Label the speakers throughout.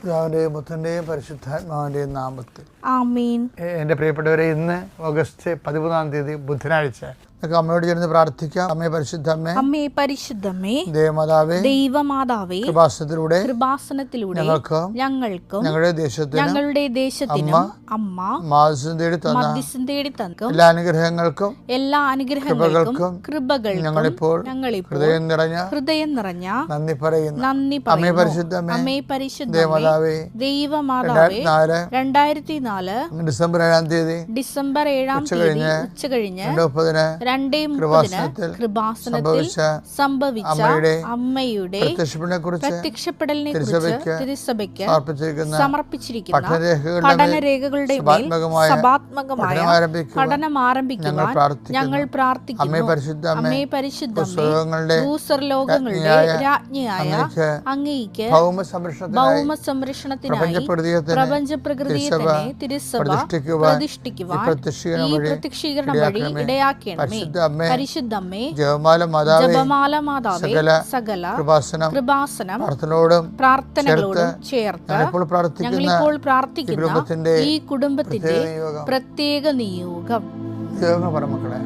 Speaker 1: പിതാവിന്റെയും പുത്രന്റെയും പരിശുദ്ധാത്മാവിന്റെയും നാമത്തിൽ
Speaker 2: ആമേൻ.
Speaker 1: എൻ്റെ പ്രിയപ്പെട്ടവരെ, ഇന്ന് ഓഗസ്റ്റ് 13 ബുധനാഴ്ച. അമ്മയോട് ചേർന്ന് പ്രാർത്ഥിക്കാം. അമ്മേ പരിശുദ്ധമ്മേ,
Speaker 2: അമ്മേ പരിശുദ്ധമ്മേ,
Speaker 1: ദേവമാതാവേ,
Speaker 2: ദൈവമാതാവേ,
Speaker 1: കൃപാസനത്തിലൂടെ
Speaker 2: ഞങ്ങൾക്കും
Speaker 1: ഞങ്ങളുടെ
Speaker 2: ദേശത്തിനും അമ്മ മധ്യസ്ഥം തേടി തന്ന എല്ലാ അനുഗ്രഹങ്ങൾക്കും കൃപകൾക്കും ഞങ്ങളിപ്പോൾ ഹൃദയം നിറഞ്ഞ നന്ദി പറയുന്നു. അമ്മേ പരിശുദ്ധമ്മേ, ദൈവമാതാവേ, 2004 ഡിസംബർ 7 ഉച്ചകഴിഞ്ഞ് 2:30 കൃപാസനത്തിൽ സംഭവിച്ച അമ്മയുടെ പ്രത്യക്ഷപ്പെടലിനെ കുറിച്ച് തിരുസഭയ്ക്ക് സമർപ്പിച്ചിരിക്കുന്ന പഠനരേഖകളുടെ മേൽ സഭാത്മകമായ പഠനം ആരംഭിക്കുവാൻ ഞങ്ങൾ പ്രാർത്ഥിക്കുന്നു. അമ്മേ പരിശുദ്ധമ്മേ, ഭൂസ്വർലോകങ്ങളുടെ രാജ്ഞിയായ അങ്ങേയ്ക്ക് ഭൗമ സംരക്ഷണത്തിനായി പ്രപഞ്ച പ്രകൃതിയെ തന്നെ തിരുസഭ പ്രതിഷ്ഠിക്കുവാൻ ഈ പ്രത്യക്ഷീകരണം വഴി ഇടയാക്കണമേ. പരിശുദ്ധമ്മേ, ജപമാല മാതാവേ, സകല കൃപാസനം പ്രാർത്ഥനകളോടും ചേർത്ത് ഞങ്ങളിപ്പോൾ പ്രാർത്ഥിക്കുന്ന ഈ കുടുംബത്തിന്റെ പ്രത്യേക നിയോഗം.
Speaker 1: മക്കളെ,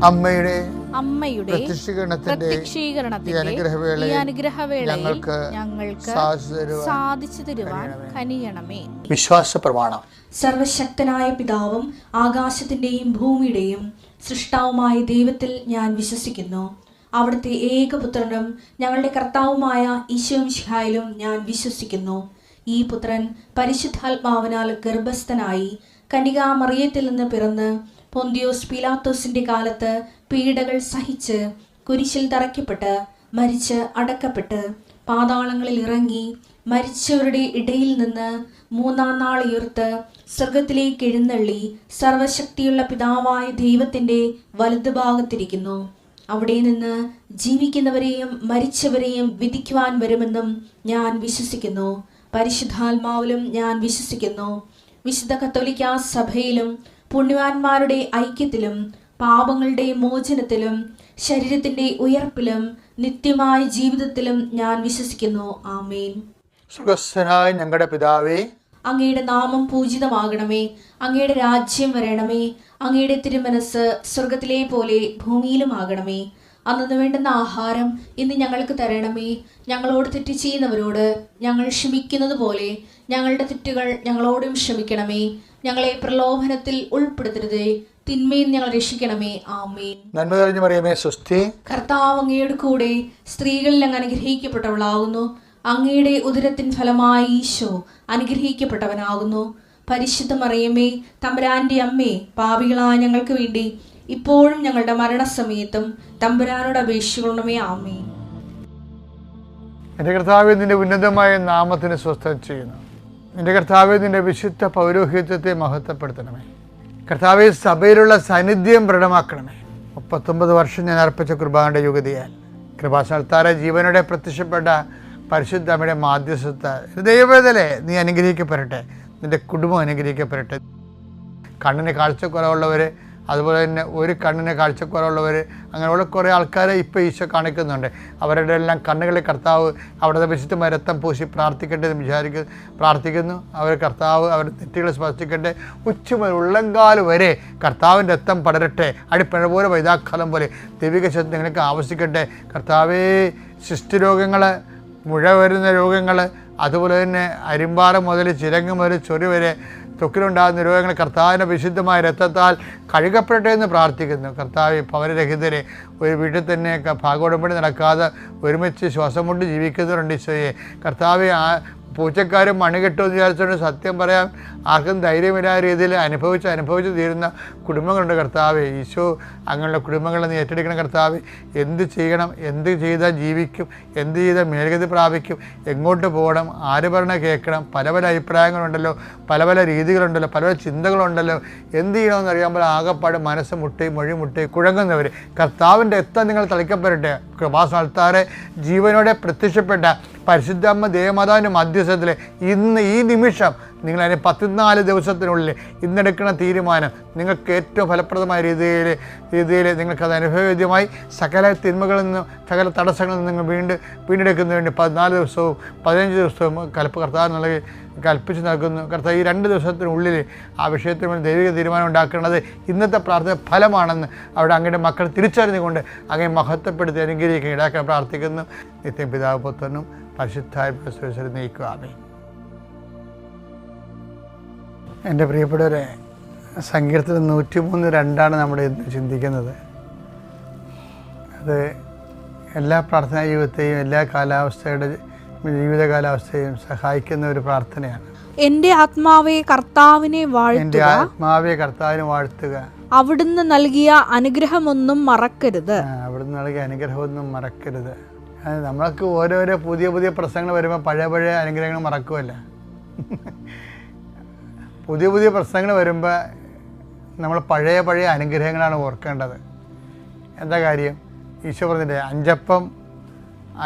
Speaker 1: അമ്മയുടെ പ്രത്യക്ഷീകരണത്തിന്റെ ഈ അനുഗ്രഹവേളയിൽ ഞങ്ങൾക്ക് സാധിച്ചു തരുവാൻ കനിയണമേ. വിശ്വാസ പ്രമാണം.
Speaker 2: സർവശക്തനായ പിതാവും ആകാശത്തിന്റെയും ഭൂമിയുടെയും സൃഷ്ടാവുമായ ദൈവത്തിൽ ഞാൻ വിശ്വസിക്കുന്നു. അവിടുത്തെ ഏകപുത്രനും ഞങ്ങളുടെ കർത്താവുമായ ഈശോമിശിഹായിലും ഞാൻ വിശ്വസിക്കുന്നു. ഈ പുത്രൻ പരിശുദ്ധാത്മാവിനാൽ ഗർഭസ്ഥനായി കന്യകാമറിയത്തിൽ നിന്ന് പിറന്ന് പൊന്തിയോസ് പീലാത്തോസിന്റെ കാലത്ത് പീഡകൾ സഹിച്ച് കുരിശിൽ തറയ്ക്കപ്പെട്ട് മരിച്ച് അടക്കപ്പെട്ട് പാതാളങ്ങളിൽ ഇറങ്ങി മരിച്ചവരുടെ ഇടയിൽ നിന്ന് 3-ാം നാൾ ഉയർത്ത് സ്വർഗത്തിലേക്ക് എഴുന്നള്ളി സർവശക്തിയുള്ള പിതാവായ ദൈവത്തിന്റെ വലതുഭാഗത്തിരിക്കുന്നു. അവിടെ നിന്ന് ജീവിക്കുന്നവരെയും മരിച്ചവരെയും വിധിക്കുവാൻ വരുമെന്നും ഞാൻ വിശ്വസിക്കുന്നു. പരിശുദ്ധാത്മാവിലും ഞാൻ വിശ്വസിക്കുന്നു. വിശുദ്ധ കത്തോലിക്കാ സഭയിലും പുണ്യവാന്മാരുടെ ഐക്യത്തിലും പാപങ്ങളുടെ മോചനത്തിലും ശരീരത്തിന്റെ ഉയർപ്പിലും നിത്യമായ ജീവിതത്തിലും ഞാൻ വിശ്വസിക്കുന്നു. ആമേൻ.
Speaker 1: സ്വർഗ്ഗസ്ഥനായ ഞങ്ങളുടെ പിതാവേ,
Speaker 2: അങ്ങയുടെ നാമം പൂജിതമാകണമേ. അങ്ങയുടെ രാജ്യം വരണമേ. അങ്ങയുടെ തിരുമനസ് സ്വർഗത്തിലെ പോലെ ഭൂമിയിലും ആകണമേ. അന്നു വേണ്ടുന്ന ആഹാരം ഇന്ന് ഞങ്ങൾക്ക് തരണമേ. ഞങ്ങളോട് തെറ്റ് ചെയ്യുന്നവരോട് ഞങ്ങൾ ക്ഷമിക്കുന്നത് പോലെ ഞങ്ങളുടെ തെറ്റുകൾ ഞങ്ങളോടും ക്ഷമിക്കണമേ. ഞങ്ങളെ പ്രലോഭനത്തിൽ ഉൾപ്പെടുത്തരുതേ, തിന്മയിൽ ഞങ്ങൾ രക്ഷിക്കണമേ. ആമേൻ.
Speaker 1: നന്മ നിറഞ്ഞ മറിയമേ, സ്വസ്തി.
Speaker 2: കർത്താവ് അങ്ങയുടെ കൂടെ സ്ത്രീകളിൽ അങ്ങ് അനുഗ്രഹിക്കപ്പെട്ടവളാകുന്നു. അങ്ങയുടെ ഉദരത്തിൻ ഫലമായി ഈശോ അനുഗ്രഹിക്കപ്പെട്ടവനാകുന്നു. പരിശുദ്ധ മറിയമേ, തമ്പുരാന്റെ അമ്മേ, പാപികളായ ഞങ്ങൾക്ക് വേണ്ടി ഇപ്പോഴും ഞങ്ങളുടെ മരണസമയത്തും തമ്പുരാനോട് അപേക്ഷിക്കണമേ. ആമേൻ.
Speaker 1: എൻ്റെ കർത്താവേ, നിന്റെ ഉന്നതമായ നാമത്തിന് സ്വസ്ഥം ചെയ്യുന്നു. എൻ്റെ കർത്താവേ, നിന്റെ വിശുദ്ധ പൗരോഹിത്യത്തെ മഹത്വപ്പെടുത്തണമേ. കർത്താവേ, സഭയിലുള്ള സാന്നിധ്യം ദൃഢമാക്കണമേ. 39 വർഷം ഞാൻ അർപ്പിച്ച കുർബാനയുടെ യുഗതിയാൽ കൃപാസനത്താര ജീവനോടെ പ്രത്യക്ഷപ്പെട്ട പരിശുദ്ധ അമ്മയുടെ മാധ്യസ്ഥത ദൈവവേദലേ, നീ അനുഗ്രഹിക്കപ്പെടട്ടെ. നിൻ്റെ കുടുംബം അനുഗ്രഹിക്കപ്പെടട്ടെ. കണ്ണിന് കാഴ്ചക്കുറവുള്ളവർ, അതുപോലെ തന്നെ ഒരു കണ്ണിന് കാഴ്ചക്കുറവുള്ളവർ, അങ്ങനെയുള്ള കുറേ ആൾക്കാരെ ഇപ്പോൾ ഈശോ കാണിക്കുന്നുണ്ട്. അവരുടെ എല്ലാം കണ്ണുകളിൽ കർത്താവ് അവിടുത്തെ വിശുദ്ധമായ രക്തം പൂശി പ്രാർത്ഥിക്കട്ടെ എന്ന് പ്രാർത്ഥിക്കുന്നു. അവർ കർത്താവ് അവരുടെ തെറ്റുകൾ സ്പർശിക്കട്ടെ. ഉച്ച മുതൽ ഉള്ളങ്കാല് വരെ കർത്താവിൻ്റെ രക്തം പടരട്ടെ. അടിപ്പഴ പോലെ വൈതാക്കാലം പോലെ ദൈവിക ശക്തി നിങ്ങൾക്ക് ആവശ്യിക്കട്ടെ. കർത്താവേ, ശിഷ്ടരോഗങ്ങൾ, മുഴ വരുന്ന രോഗങ്ങൾ, അതുപോലെ തന്നെ അരിമ്പാറ മുതൽ ചിരങ്ങ് മുതൽ ചൊറി വരെ ത്വക്കിലുണ്ടാകുന്ന രോഗങ്ങൾ കർത്താവിൻ്റെ വിശുദ്ധമായ രക്തത്താൽ കഴുകപ്പെടട്ടെ എന്ന് പ്രാർത്ഥിക്കുന്നു. കർത്താവ് ഭവനരഹിതരെ ഒരു വീട്ടിൽ തന്നെ ഭാഗോടമ്പടി നടക്കാതെ ഒരുമിച്ച് ശ്വാസം കൊണ്ട് ജീവിക്കുന്നവരുണ്ട്. ഈശോയെ കർത്താവ് പൂച്ചക്കാരും മണികെട്ടുമെന്ന് വിചാരിച്ചുകൊണ്ട് സത്യം പറയാൻ ആർക്കും ധൈര്യമില്ലാത്ത രീതിയിൽ അനുഭവിച്ച് തീരുന്ന കുടുംബങ്ങളുണ്ട്. കർത്താവ് ഈശോ അങ്ങനെയുള്ള കുടുംബങ്ങളെ നീ ഏറ്റെടുക്കണം. കർത്താവ് എന്ത് ചെയ്യണം, എന്ത് ചെയ്താൽ ജീവിക്കും, എന്ത് ചെയ്താൽ മേൽഗതി പ്രാപിക്കും, എങ്ങോട്ട് പോകണം, ആര് പറഞ്ഞാൽ കേൾക്കണം, പല അഭിപ്രായങ്ങളുണ്ടല്ലോ, പല രീതികളുണ്ടല്ലോ, പല ചിന്തകളുണ്ടല്ലോ. എന്ത് ചെയ്യണമെന്ന് അറിയാമ്പോൾ ആകെപ്പാട് മനസ്സ് മുട്ടി മൊഴി മുട്ടി കുഴങ്ങുന്നവർ കർത്താവിൻ്റെ എത്താൻ നിങ്ങൾ തളിക്കപ്പെടട്ടെ. കൃപാസ്ഥാനത്താറെ ജീവനോടെ പ്രത്യക്ഷപ്പെട്ട പരിശുദ്ധമ്മ ദേവമാതാവിൻ്റെ മധ്യസ്ഥത്തിൽ ഇന്ന് ഈ നിമിഷം നിങ്ങളതിന് 14 ദിവസത്തിനുള്ളിൽ ഇന്നെടുക്കുന്ന തീരുമാനം നിങ്ങൾക്ക് ഏറ്റവും ഫലപ്രദമായ രീതിയിൽ നിങ്ങൾക്കത് അനുഭവവേദ്യമായി സകല തിന്മകളിൽ നിന്നും സകല തടസ്സങ്ങളിൽ നിന്ന് നിങ്ങൾ വീണ്ടെടുക്കുന്നതിന് വേണ്ടി 14 ദിവസവും 15 ദിവസവും കർത്താവ് നൽകി കൽപ്പിച്ച് നൽകുന്നു. കർത്താവ് ഈ 2 ദിവസത്തിനുള്ളിൽ ആ വിഷയത്തിൽ ദൈവിക തീരുമാനം ഉണ്ടാക്കുന്നത് ഇന്നത്തെ പ്രാർത്ഥന ഫലമാണെന്ന് അവിടെ അങ്ങയുടെ മക്കൾ തിരിച്ചറിഞ്ഞുകൊണ്ട് അങ്ങനെ മഹത്വപ്പെടുത്തി അനുഗ്രഹിക്കുക ഇടാക്കാൻ പ്രാർത്ഥിക്കുന്നു. നിത്യം പിതാവ് പുത്രനും പരിശുദ്ധാത്മാവിനും നയിക്കുക. ആമേൻ. എൻ്റെ പ്രിയപ്പെട്ടവരെ, സങ്കീർത്തനം 103:2 നമ്മുടെ ഇന്ന് ചിന്തിക്കുന്നത്. അത് എല്ലാ പ്രാർത്ഥനാ ജീവിതത്തെയും എല്ലാ ജീവിത കാലാവസ്ഥയും സഹായിക്കുന്ന ഒരു പ്രാർത്ഥനയാണ്.
Speaker 3: എൻ്റെ ആത്മാവെ കർത്താവിനെ
Speaker 1: വാഴ്ത്തുക,
Speaker 3: അവിടുന്ന് നൽകിയ അനുഗ്രഹമൊന്നും മറക്കരുത്.
Speaker 1: നമ്മൾക്ക് ഓരോരോ പുതിയ പ്രശ്നങ്ങൾ വരുമ്പോൾ പഴയ അനുഗ്രഹങ്ങൾ മറക്കുമല്ല. പുതിയ പ്രശ്നങ്ങൾ വരുമ്പോൾ നമ്മൾ പഴയ അനുഗ്രഹങ്ങളാണ് ഓർക്കേണ്ടത്. എന്താ കാര്യം? ഈശോ പറഞ്ഞില്ലേ, 5 അപ്പം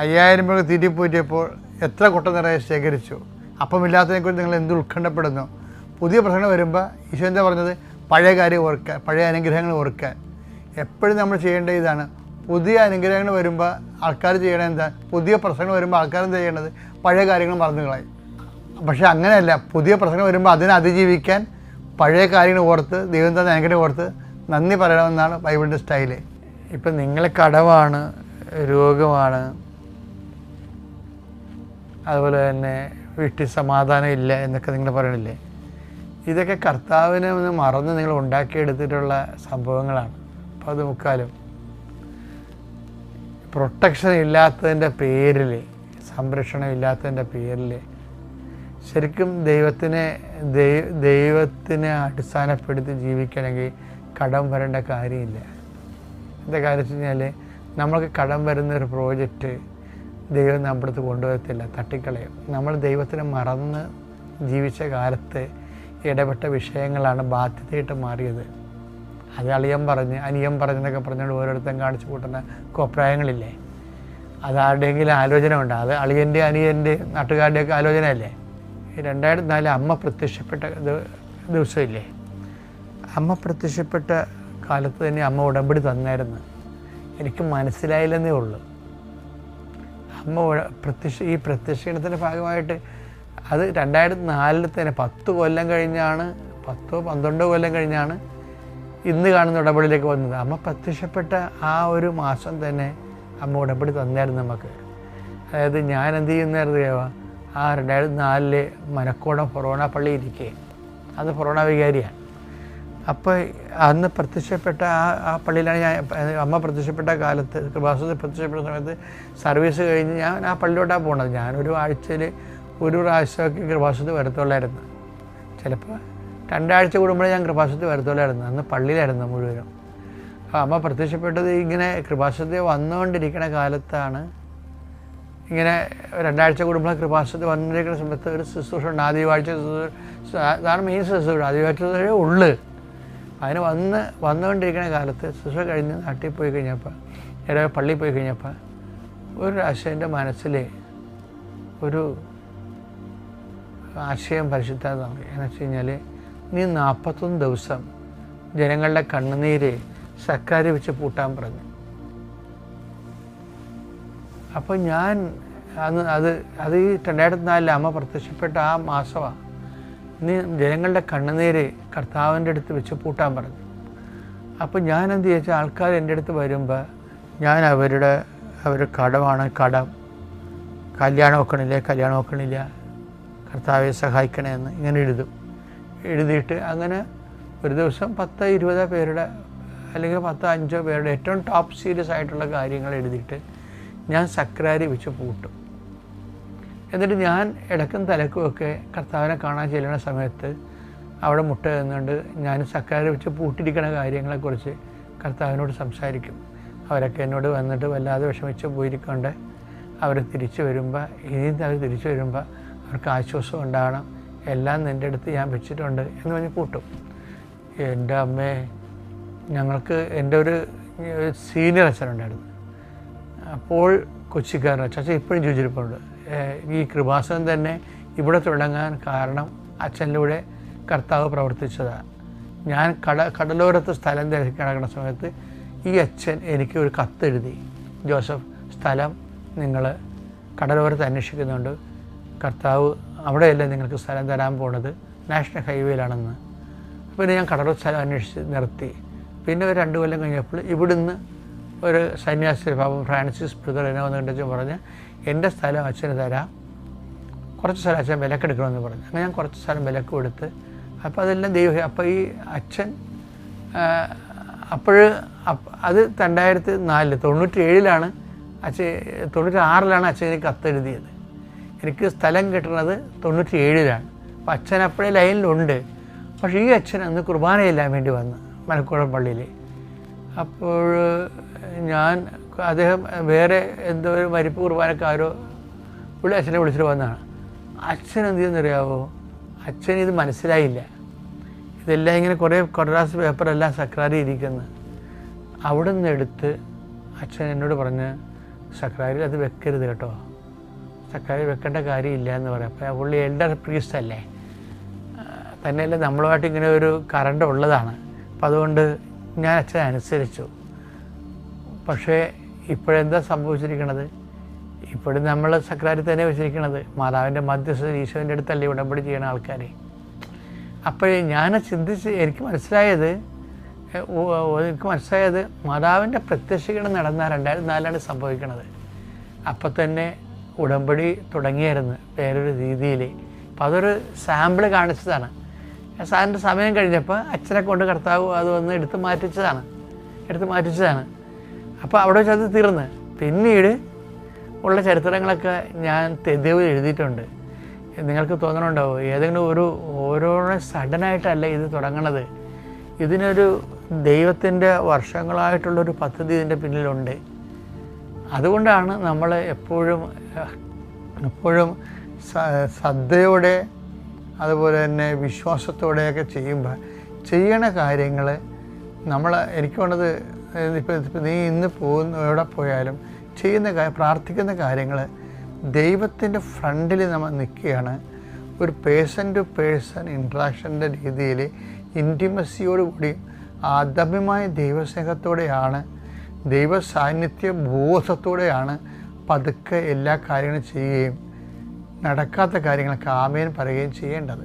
Speaker 1: 5000 പേർക്ക് തീറ്റിപ്പോറ്റിയപ്പോൾ എത്ര കുട്ട നിറയെ ശേഖരിച്ചു. അപ്പമില്ലാത്തതിനെക്കുറിച്ച് നിങ്ങൾ എന്ത് ഉത്കണ്ഠപ്പെടുന്നു? പുതിയ പ്രശ്നങ്ങൾ വരുമ്പോൾ ഈശോ എന്താ പറഞ്ഞത്? പഴയ കാര്യം ഓർക്കാൻ, പഴയ അനുഗ്രഹങ്ങൾ ഓർക്കാൻ. എപ്പോഴും നമ്മൾ ചെയ്യേണ്ട ഇതാണ്. പുതിയ അനുഗ്രഹങ്ങൾ വരുമ്പോൾ ആൾക്കാർ ചെയ്യണത് എന്താ? പുതിയ പ്രശ്നങ്ങൾ വരുമ്പോൾ ആൾക്കാർ എന്താ ചെയ്യേണ്ടത്? പഴയ കാര്യങ്ങൾ മറന്നു കളയും. പക്ഷെ അങ്ങനെയല്ല. പുതിയ പ്രശ്നങ്ങൾ വരുമ്പോൾ അതിനെ അതിജീവിക്കാൻ പഴയ കാര്യങ്ങൾ ഓർത്ത് ദൈവം തന്നെ അനുഗ്രഹം ഓർത്ത് നന്ദി പറയണമെന്നാണ് ബൈബിളിൻ്റെ സ്റ്റൈല്. ഇപ്പം നിങ്ങൾ കടമാണ്, രോഗമാണ്, അതുപോലെ തന്നെ വീട്ടിൽ സമാധാനം ഇല്ല എന്നൊക്കെ നിങ്ങൾ പറയണില്ലേ? ഇതൊക്കെ കർത്താവിനെ ഒന്ന് മറന്ന് നിങ്ങൾ ഉണ്ടാക്കിയെടുത്തിട്ടുള്ള സംഭവങ്ങളാണ്. അപ്പോൾ അത് മുക്കാലും പ്രൊട്ടക്ഷൻ ഇല്ലാത്തതിൻ്റെ പേരിൽ, സംരക്ഷണം ഇല്ലാത്തതിൻ്റെ പേരിൽ ശരിക്കും ദൈവത്തിനെ അടിസ്ഥാനപ്പെടുത്തി ജീവിക്കണമെങ്കിൽ കടം വരേണ്ട കാര്യമില്ല. എന്താ കാര്യം വെച്ച് കഴിഞ്ഞാൽ നമ്മൾക്ക് കടം വരുന്നൊരു പ്രോജക്റ്റ് ദൈവം നമ്മുടെ അടുത്ത് കൊണ്ടുവരത്തില്ല, തട്ടിക്കളയും. നമ്മൾ ദൈവത്തിനെ മറന്ന് ജീവിച്ച കാലത്ത് ഇടപെട്ട വിഷയങ്ങളാണ് ബാധ്യതയായിട്ട് മാറിയത്. അത് അനിയൻ പറഞ്ഞെന്നൊക്കെ പറഞ്ഞുകൊണ്ട് ഓരോരുത്തരും കാണിച്ചു കൂട്ടുന്ന കോപ്രായങ്ങളില്ലേ? അത് ആരുടെയെങ്കിലും ആലോചന ഉണ്ട്. അത് അളിയൻ്റെ അനിയൻ്റെയും നാട്ടുകാരുടെയൊക്കെ ആലോചനയല്ലേ? 2004 അമ്മ പ്രത്യക്ഷപ്പെട്ട ദിവസമില്ലേ? അമ്മ പ്രത്യക്ഷപ്പെട്ട കാലത്ത് തന്നെ അമ്മ ഉടമ്പടി തന്നായിരുന്നു. എനിക്ക് മനസ്സിലായില്ലെന്നേ ഉള്ളൂ. അമ്മ ഈ പ്രത്യക്ഷീണത്തിൻ്റെ ഭാഗമായിട്ട് അത് 2004 തന്നെ 10 കൊല്ലം കഴിഞ്ഞാണ്, 10-12 കൊല്ലം കഴിഞ്ഞാണ് ഇന്ന് കാണുന്ന ഉടമ്പടിയിലേക്ക് വന്നത്. അമ്മ പ്രത്യക്ഷപ്പെട്ട ആ ഒരു മാസം തന്നെ അമ്മ ഉടമ്പടി തന്നായിരുന്നു നമുക്ക്. അതായത് ഞാൻ എന്ത് ചെയ്യുന്നറിയാമോ? ആ 2004 മനക്കോടം ഫൊറോണ പള്ളി ഇരിക്കേ, അത് ഫൊറോണ വികാരിയാണ്. അപ്പോൾ അന്ന് പ്രത്യക്ഷപ്പെട്ട ആ പള്ളിയിലാണ് അമ്മ പ്രത്യക്ഷപ്പെട്ട കാലത്ത്, കൃപാസനത്തിൽ പ്രത്യക്ഷപ്പെട്ട സമയത്ത് സർവീസ് കഴിഞ്ഞ് ഞാൻ ആ പള്ളിയിലോട്ടാണ് പോകണത്. ഞാനൊരു ആഴ്ചയിൽ ഒരു പ്രാവശ്യമൊക്കെ കൃപാസനത്തിൽ വരത്തുള്ളായിരുന്നു. ചിലപ്പോൾ 2 ആഴ്ച കൂടുമ്പോഴേ ഞാൻ കൃപാസനത്തിൽ വരത്തുള്ളായിരുന്നു. അന്ന് പള്ളിയിലായിരുന്നു മുഴുവനും. അപ്പോൾ അമ്മ പ്രത്യക്ഷപ്പെട്ടത് ഇങ്ങനെ കൃപാസനത്തിൽ വന്നുകൊണ്ടിരിക്കുന്ന കാലത്താണ്. ഇങ്ങനെ 2 ആഴ്ച കൂടുമ്പോൾ കൃപാസനത്തിൽ വന്നിരിക്കുന്ന സമയത്ത് ഒരു ശുശ്രൂഷ ഉണ്ട്. ആദ്യവാഴ്ച അതാണ് മെയിൻ ശുശ്രൂഷ. ആദ്യവാഴ്ച ഉള്ളു. അതിന് വന്നുകൊണ്ടിരിക്കുന്ന കാലത്ത് ശുശ്രൂഷ കഴിഞ്ഞ് നാട്ടിൽ പോയി കഴിഞ്ഞപ്പോൾ, പള്ളിയിൽ പോയി കഴിഞ്ഞപ്പോൾ ഒരു പ്രാവശ്യം എൻ്റെ മനസ്സിൽ ഒരു ആശയം പരിശുദ്ധാത്മാവ് എന്ന് വെച്ച് കഴിഞ്ഞാൽ, നീ 41 ദിവസം ജനങ്ങളുടെ കണ്ണുനീര് സർക്കാർ വെച്ച് പൂട്ടാൻ പറഞ്ഞു. അപ്പോൾ ഞാൻ അത് ഈ 2004 അമ്മ പ്രത്യക്ഷപ്പെട്ട ആ മാസമാണ്. നീ ജനങ്ങളുടെ കണ്ണുനീര് കർത്താവിൻ്റെ അടുത്ത് വെച്ച് പൂട്ടാൻ പറഞ്ഞു. അപ്പോൾ ഞാൻ എന്ത് ചോദിച്ചാൽ, ആൾക്കാർ എൻ്റെ അടുത്ത് വരുമ്പോൾ ഞാൻ അവരുടെ കടമാണ് കടം, കല്യാണം വെക്കണില്ല കർത്താവെ സഹായിക്കണമെന്ന് ഇങ്ങനെ എഴുതും. എഴുതിയിട്ട് അങ്ങനെ ഒരു ദിവസം 10-20 പേരുടെ അല്ലെങ്കിൽ 10-5 പേരുടെ ഏറ്റവും ടോപ്പ് സീരിയസ് ആയിട്ടുള്ള കാര്യങ്ങൾ എഴുതിയിട്ട് ഞാൻ സക്രാരി വെച്ച് പൂട്ടും. എന്നിട്ട് ഞാൻ ഇടക്കും തലക്കുമൊക്കെ കർത്താവിനെ കാണാൻ ചെല്ലുന്ന സമയത്ത് അവിടെ മുട്ട നിന്നുകൊണ്ട് ഞാൻ സക്രാരി വെച്ച് പൂട്ടിയിരിക്കുന്ന കാര്യങ്ങളെക്കുറിച്ച് കർത്താവിനോട് സംസാരിക്കും. അവരൊക്കെ എന്നോട് വന്നിട്ട് വല്ലാതെ വിഷമിച്ച് പോയിരിക്കൊണ്ട് അവർ തിരിച്ചു വരുമ്പോൾ അവർ തിരിച്ചു വരുമ്പോൾ അവർക്ക് ആശ്വാസം ഉണ്ടാകണം, എല്ലാം നിൻ്റെ അടുത്ത് ഞാൻ വെച്ചിട്ടുണ്ട് എന്ന് പറഞ്ഞ് പൂട്ടും. എൻ്റെ അമ്മേ, ഞങ്ങൾക്ക് എൻ്റെ ഒരു സീനിയർ അച്ഛനുണ്ടായിരുന്നു. അപ്പോൾ കൊച്ചിക്കാരൻ അച്ഛൻ ഇപ്പോഴും ചോദിച്ചിരിപ്പുണ്ട്. ഈ കൃപാസനം തന്നെ ഇവിടെ തുടങ്ങാൻ കാരണം അച്ഛനിലൂടെ കർത്താവ് പ്രവർത്തിച്ചതാണ്. ഞാൻ കടലോരത്ത് സ്ഥലം തിരക്കി കിടക്കുന്ന സമയത്ത് ഈ അച്ഛൻ എനിക്ക് ഒരു കത്തെഴുതി, ജോസഫ്, സ്ഥലം നിങ്ങൾ കടലോരത്ത് അന്വേഷിക്കുന്നുണ്ട്, കർത്താവ് അവിടെയല്ല നിങ്ങൾക്ക് സ്ഥലം തരാൻ പോണത്, നാഷണൽ ഹൈവേയിലാണെന്ന്. പിന്നെ ഞാൻ കടലോര സ്ഥലം അന്വേഷിച്ച് നിർത്തി. പിന്നെ ഒരു 2 കൊല്ലം കഴിഞ്ഞപ്പോൾ ഇവിടുന്ന് ഒരു സന്യാസി പാപം ഫ്രാൻസിസ് ബ്രദർ എന്നെ വന്നിട്ട് പറഞ്ഞ് എൻ്റെ സ്ഥലം അച്ഛന് തരാം, കുറച്ച് സ്ഥലം അച്ഛൻ വിലക്കെടുക്കണമെന്ന് പറഞ്ഞു. അങ്ങനെ ഞാൻ കുറച്ച് സ്ഥലം വിലക്ക് കൊടുത്ത്. അപ്പോൾ അതെല്ലാം അപ്പോൾ ഈ അച്ഛൻ അത് 2004 97-ലാണ് അച്ഛൻ 96-ലാണ് അച്ഛൻ എനിക്ക് കത്തെഴുതിയത്. എനിക്ക് സ്ഥലം കിട്ടുന്നത് 97-ലാണ്. അപ്പോൾ അച്ഛൻ അപ്പോഴേ ലൈനിലുണ്ട്. പക്ഷേ ഈ അച്ഛൻ അന്ന് കുർബാനയില്ലാൻ വേണ്ടി വന്ന് മലക്കുളം പള്ളിയിൽ. അപ്പോൾ അദ്ദേഹം വേറെ എന്തോ ഒരു മരിപ്പ് കുർബാനക്കാരോ അച്ഛനെ വിളിച്ചിട്ട് വന്നതാണ്. അച്ഛൻ എന്ത് ചെയ്യുന്നറിയാവോ, അച്ഛൻ ഇത് മനസ്സിലായില്ല. ഇതെല്ലാം ഇങ്ങനെ കുറേ കടലാസ് പേപ്പറെല്ലാം സക്രാരി ഇരിക്കുന്നു. അവിടെ നിന്ന് എടുത്ത് അച്ഛൻ എന്നോട് പറഞ്ഞ്, സക്രാരിയിൽ അത് വെക്കരുത് കേട്ടോ, സക്രാരി വെക്കേണ്ട കാര്യമില്ല എന്ന് പറയാം. അപ്പോൾ പുള്ളി എൽഡർ പ്രീസ്റ്റ് അല്ലേ, തന്നെയല്ല നമ്മളുമായിട്ട് ഇങ്ങനെ ഒരു കറണ്ട് ഉള്ളതാണ്. അപ്പം അതുകൊണ്ട് ഞാൻ അച്ഛനെ അനുസരിച്ചു. പക്ഷേ ഇപ്പോഴെന്താ സംഭവിച്ചിരിക്കണത്, ഇപ്പോഴും നമ്മൾ സക്രാരി തന്നെ വെച്ചിരിക്കണത് മാതാവിൻ്റെ മധ്യസ്ഥ ഈശോൻ്റെ അടുത്തല്ലേ ഉടമ്പടി ചെയ്യണ ആൾക്കാർ. അപ്പോഴേ ഞാൻ ചിന്തിച്ച് എനിക്ക് മനസ്സിലായത് മാതാവിൻ്റെ പ്രത്യക്ഷീകരണം നടന്ന 2004-ലാണ് സംഭവിക്കണത്. അപ്പം തന്നെ ഉടമ്പടി തുടങ്ങിയായിരുന്നു വേറൊരു രീതിയിൽ. അപ്പം അതൊരു സാമ്പിൾ കാണിച്ചതാണ്. സാറിൻ്റെ സമയം കഴിഞ്ഞപ്പോൾ അച്ഛനെ കൊണ്ട് കർത്താവ് അത് വന്ന് എടുത്ത് മാറ്റിച്ചതാണ്. അപ്പോൾ അവിടെ വെച്ച് അത് തീർന്ന്. പിന്നീട് ഉള്ള ചരിത്രങ്ങളൊക്കെ ഞാൻ തെരുവിൽ എഴുതിയിട്ടുണ്ട്. നിങ്ങൾക്ക് തോന്നണുണ്ടാവും ഏതെങ്കിലും ഓരോരോ സഡനായിട്ടല്ല ഇത് തുടങ്ങണത്. ഇതിനൊരു ദൈവത്തിൻ്റെ വർഷങ്ങളായിട്ടുള്ളൊരു പദ്ധതി ഇതിൻ്റെ പിന്നിലുണ്ട്. അതുകൊണ്ടാണ് നമ്മൾ എപ്പോഴും ശ്രദ്ധയോടെ അതുപോലെ തന്നെ വിശ്വാസത്തോടെയൊക്കെ ചെയ്യണ കാര്യങ്ങൾ എനിക്ക് വേണ്ടത്. ഇപ്പോൾ നീ ഇന്ന് എവിടെ പോയാലും പ്രാർത്ഥിക്കുന്ന കാര്യങ്ങൾ ദൈവത്തിൻ്റെ ഫ്രണ്ടിൽ നമ്മൾ നിൽക്കുകയാണ്. ഒരു പേഴ്സൺ ടു പേഴ്സൺ ഇൻട്രാക്ഷൻ്റെ രീതിയിൽ ഇൻറ്റിമസിയോടുകൂടി ആദമ്യമായ ദൈവസ്നേഹത്തോടെയാണ്, ദൈവ സാന്നിധ്യ ബോധത്തോടെയാണ് പതുക്കെ എല്ലാ കാര്യങ്ങളും ചെയ്യുകയും നടക്കാത്ത കാര്യങ്ങൾക്ക് ആമേൻ പറയുകയും ചെയ്യേണ്ടത്.